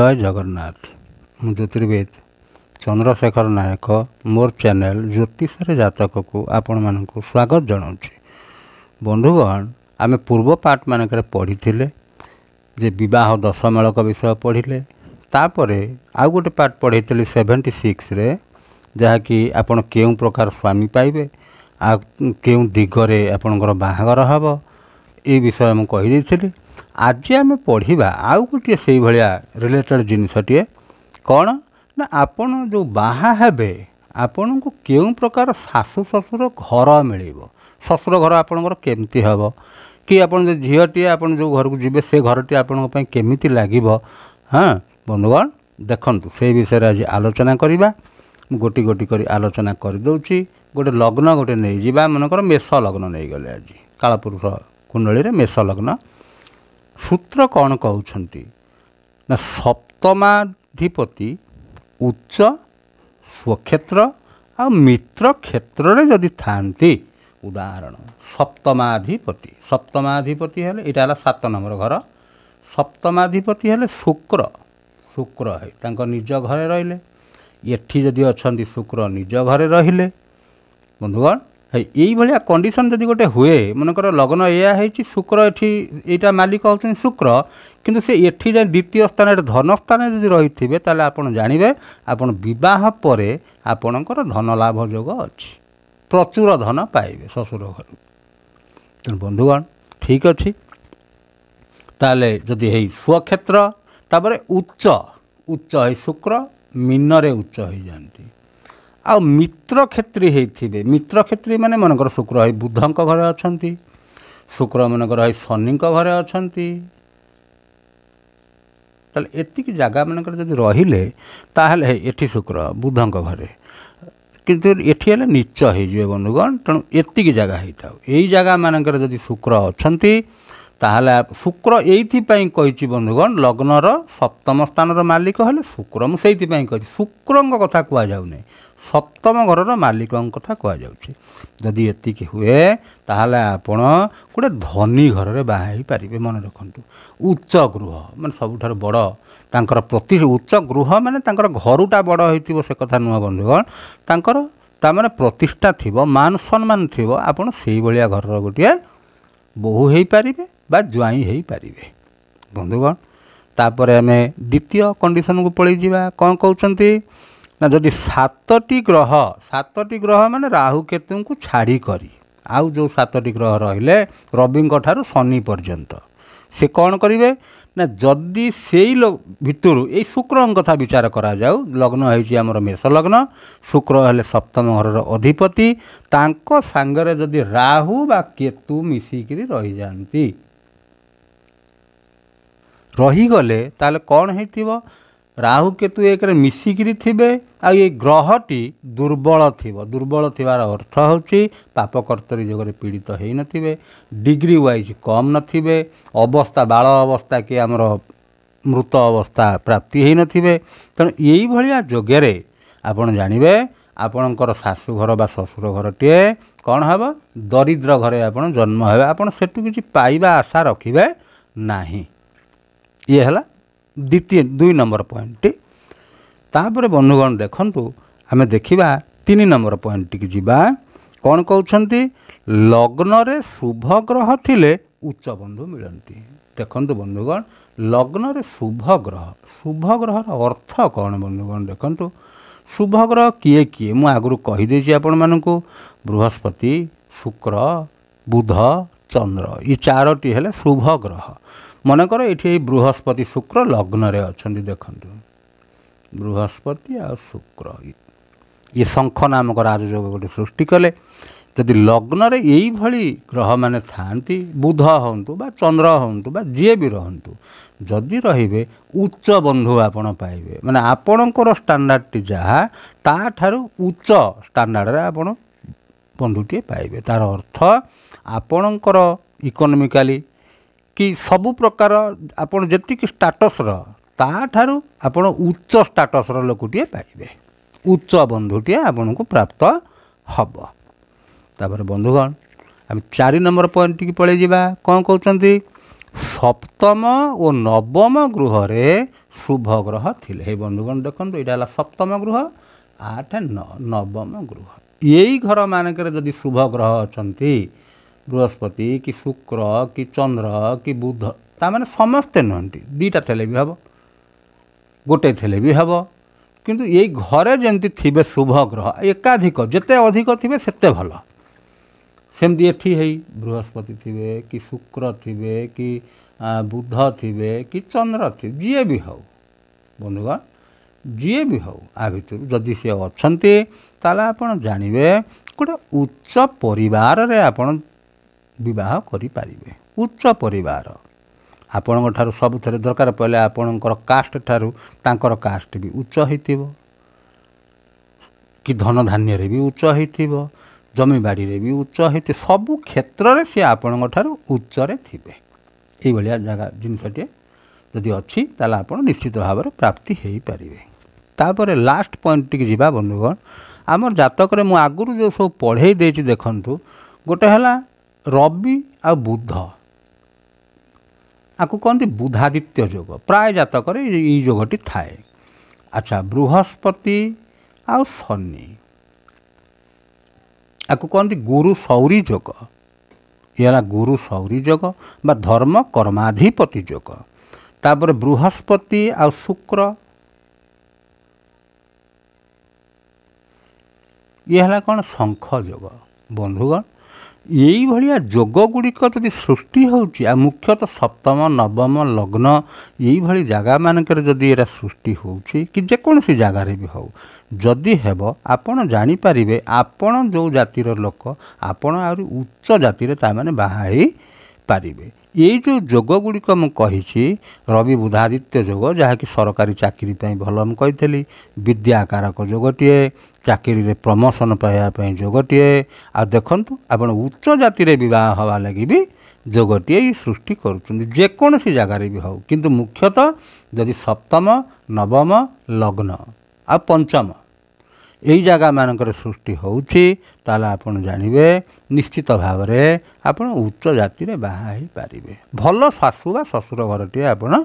जय जगन्नाथ मु ज्योतिर्वेद चंद्रशेखर नायक मोर चैनल ज्योतिष जातक को आपण मानक स्वागत जनाऊँगी। बंधुगण आम पूर्व पार्ट मानक पढ़ी जे विवाह दशमेलक विषय पढ़िले तापर आउ गोटे पार्ट पढ़ी 76 रे जहाँकि आपण केउं प्रकार स्वामी पाइबे आ केउं दिगरे आपणकर बाहागर हब ए विषय मुझे कहीदी। आज आम पढ़ा आउ गोटे से भाया रिलेटेड जिनसटे कौन ना आपण जो बाहा हेबे आपण को केउं प्रकार सासु ससुर घर मिल ससुर घर आपणकर केमती हम कि आपन जो झीटी आपन जो घर को जीवे से घरटी आपण केमिति लागिबो। हाँ बंधुगण देखंतु से विषय आज आलोचना करिबा। गोटी गोटी करी आलोचना कर दउची। गोटे लग्न गोटे नहीं जीवा मनकर मेष लग्न नहीं गले आज कालपुरुष कुंडली रे मेष लग्न सूत्र कौन कहउछंती ना सप्तमाधिपति उच्च स्वक्षेत्र आ मित्र क्षेत्र रे जदि थांती उदाहरण सप्तमाधिपति हेले इटा हला 7 नंबर घर। सप्तमाधिपति हेले शुक्र है तांको निज घरे रहिले एठी जदि अछंती शुक्र निज घरे रहिले बंधुगण है यही भाया कंडीशन जदि गोटे हुए मनकर लग्न या है शुक्र एठी एटा मालिक होउछन शुक्र किंतु से एठी जे द्वितीय स्थान धन स्थान जदि रही ताले आपण जानिबे आपण विवाह परे आपणकर धन लाभ जोग अछि प्रचुर धन पाइबे ससुर घर। तेणु बंधुगण ठीक अच्छी ताले जदि है स्वक्षेत्र तापर उच्च है शुक्र मीन रे उच्च हो जाती आ मित्र क्षेत्री होइथिबे मित्र क्षेत्री माने मनकर शुक्र है बुधंक घरे अछंती शुक्र मनकर है शनि घरे अछंती ताले एतिक जगह मनकर जदि रहिले ताहले है एठी शुक्र बुधंक घरे किंतु एठी हेले नीच हो बंधुगण। तेणु एतिक जगह होता यही जगह मानकर जदि शुक्र अछंती ताहले शुक्र एइथिपाई कहिछि बंधुगण लग्नर सप्तम स्थानर मालिक हेले शुक्र मु सेइथिपाई कहिछि शुक्रंक कथा कुआ जाउ नै सप्तम घरर मालिकंक कथा कुआ जाउछि। जदि एतिक हुए ताहले आपण गोटे धनी घर रे बाहाई पारिबे। मन रखंतु उच्च गृह माने सबुठार बड़ तांकर प्रति उच्च गृह माने तांकर घरुटा बड़ होइतिबो से कथा नुह बंधुगण तांकर तामाने प्रतिष्ठा थिबो मान सम्मान थिबो आपण सेही भलिया घरर गोटे बहु हेई पारिबे बा ज्वाई हेई पारिबे बंधुगण। तापर आम द्वितीय कंडीशन को पलि जावा कौन कहते ना जदि 7टी ग्रह माने राहु केतु को छाड़ी करी आउ जो 7टी ग्रह रहिले रवि ठारू शनि पर्यंत से कौन करिवे ना जदि से भितर ये शुक्र कथा विचार करा जाऊ लग्न है आमर मेष लग्न शुक्र हेले सप्तम घर अधिपति तांको सांगरे जदि राहु बा केतु मिसिकी रही जाती रहीगले ताले कौन होइथिबो राहु केतु एक मिसिकी थिबे आ ये ग्रहटी दुर्बल थिबार अर्थ होची पाप कर्तरी जगह पीड़ित हो नथिबे डिग्री वाइज कम नथिबे अवस्था बाल अवस्था कि आमर मृत अवस्था प्राप्ति हो नथिबे। तेणु यही भलिया जोगेरे आपण जानिबे आपणकर शाशुघर बा शशुर घरटे कौन हम दरिद्र घरे आपण जन्म हेबे आपण सेटु किछि पाइबा आशा रखिबे नाही। ये हला द्वितीय 2 नंबर पॉइंट। तापर बंधुगण देखंतु आमे देखिबा 3 नंबर पॉइंट की जीवा कौन कहउछंती लग्न रे शुभ ग्रह थिले उच्च बंधु मिलंती। देखंतु बंधुगण लग्न रे शुभ ग्रह अर्थ कौन बंधुगण देखंतु शुभ ग्रह किए किए मु आगु कहि देछि आपण मानकु बृहस्पति शुक्र बुध चंद्र ये 4टी हेले शुभ ग्रह। मनकर ये बृहस्पति शुक्र लग्न रे अछंती देखंतु बृहस्पति आ शुक्र ये शंख नामक राजयोग गोटे सृष्टि कले जदि लग्न रे यही भली ग्रह माने थांती बुध हंतु बा चंद्र हंतु बा जे भी रहंतु जदि रहिबे उच्च बंधु आपण पाइबे माने आपणकर स्टैंडर्ड टी जहा ता ठारू उच्च स्टैंडर्ड रे आपण बंधुटी पाइबे। तार अर्थ आपणकर इकोनॉमिकली कि सबु प्रकार आपण जेतिक स्टाटस ता ठारू आपण उच्च स्टाटस लोकटे पाइबे उच्च बंधुटे आपण को प्राप्त हब। तापर बंधुगण आम 4 नंबर पॉइंट की पलि जावा कौन कहते सप्तम और नवम गृह शुभ ग्रह थिले। हे बंधुगण देखो यहाँ है सप्तम गृह 8 9 नवम गृह यही घर मानक जदि शुभ ग्रह अच्छा बृहस्पति कि शुक्र कि चंद्र कि बुध ताने समस्ते नुहति दीटा थे भी हम गोटे थे भी हम किंतु यही घरे जमती थे शुभ ग्रह एकाधिक जिते अधिक थे सेते भल सेमती एठी है बृहस्पति थे कि शुक्र थे कि बुध थे कि चंद्र थे जी भी हो बंधुगण जी भी हो आ भितर जदि सी अच्छा आपड़ जानवे गोटे उच्च परिवार रे आपण विवाह करें उच्च परिवार आपण सब दरकार पड़े आपणकर कास्ट ठारू तांकर कास्ट भी उच्च हो कि धन धान्य रे भी उच्च हो जमी बाड़ी रे भी उच्च हो सबू क्षेत्र में सी आपण उच्च थे ये जगह जिनसटे जदि अच्छी ताला आपण निश्चित भाव में प्राप्ति हो पारे। तापर लास्ट पॉइंट टी जा बंधुगण आमर जातक मु आगुरी जो सब पढ़े देती देखु गोटे है रवि आ बुध आपको कहते बुधादित्य योग प्राय जातक योगटी थाए। अच्छा बृहस्पति आ शनि आपको कहते गुरु सौरी योग ये गुरु सौरी योग बा धर्म कर्माधिपति योग। तापर बृहस्पति आ शुक्र ये है कौन शंख योग बंधुगण यही भाया जोग गुड़िक जदि सृष्टि होची मुख्यतः सप्तम नवम लग्न यही भाई जगह मानक जदि एरा सृष्टि होची कि जेकोसी जगार भी हो जदि हेब आपण जानीपारे आपण जो जातिर लोक आपण आहरी उच्च जातिर ताने बाहा पारे। ये जो जोग गुड़िक मुझे रवि बुधादित्य जोग जहाँकि सरकारी चाकरी भल मुझी विद्याकारक जोगटे चाकरी रे प्रमोशन पाइबापी जोगटे आ देखु आप उच्च जाति बह हवा लगी भी जोगटे सृष्टि करोसी जगार भी हो किंतु मुख्यतः जदि सप्तम नवम लग्न आ पंचम यही जगह मानक सृष्टि होची आपन जानवे निश्चित भाव में आप उच्च जाति बाहा पारे भल शाशु बा शशुर घरटे आपड़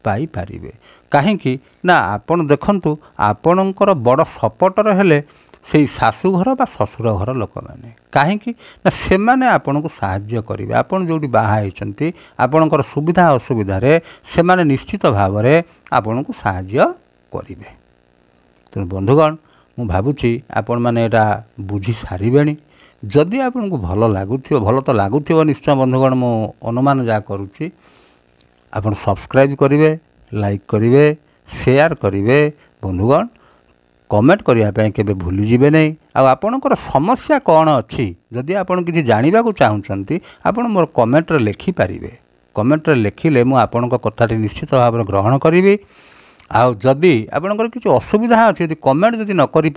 पाइपारे कहीं ना आपन देखंतु आपणकर बड़ सपोर्टर हेले से शाशु घर बा शशुर घर लोक मैंने कहीं ना से मैंने आपन को साहाय्य करेंगे आपड़ जो बाहर आपणकर सुविधा असुविधा से मैंने निश्चित भाव में आपन को साहाय्य करेंगे। तेणु बंधुगण मु भावुची आपण मैंने यहाँ बुझी सारे जदि आपन को भल लगुथ भल तो लगुथ निश्चय बंधुगण मु अनुमान जहाँ करुच्ची आप सब्सक्राइब करेंगे लाइक करेंगे शेयर करेंगे बंधुगण कमेंट करने के भूली जीवे नहीं आपणकर समस्या कौन अच्छी जदि आपन किसी जानवा चाहते आपड़ मोर कमेंट लिखिपारे कमेंट लिखिले मुझे कथाटी निश्चित भाव में ग्रहण करी आउ जदि आपणकर किसी असुविधा अच्छी कमेंट जदि न करें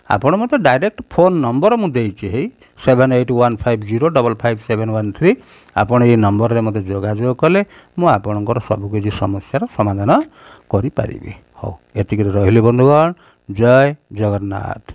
आपड़ मत डायरेक्ट फोन नंबर मुझे 7815055713 आपड़ ये नंबर में मत जोगाजोग कले मुझे सबकि समस्यार समाधान करें। हाँ एतिक रही बंधुगण जय जगन्नाथ।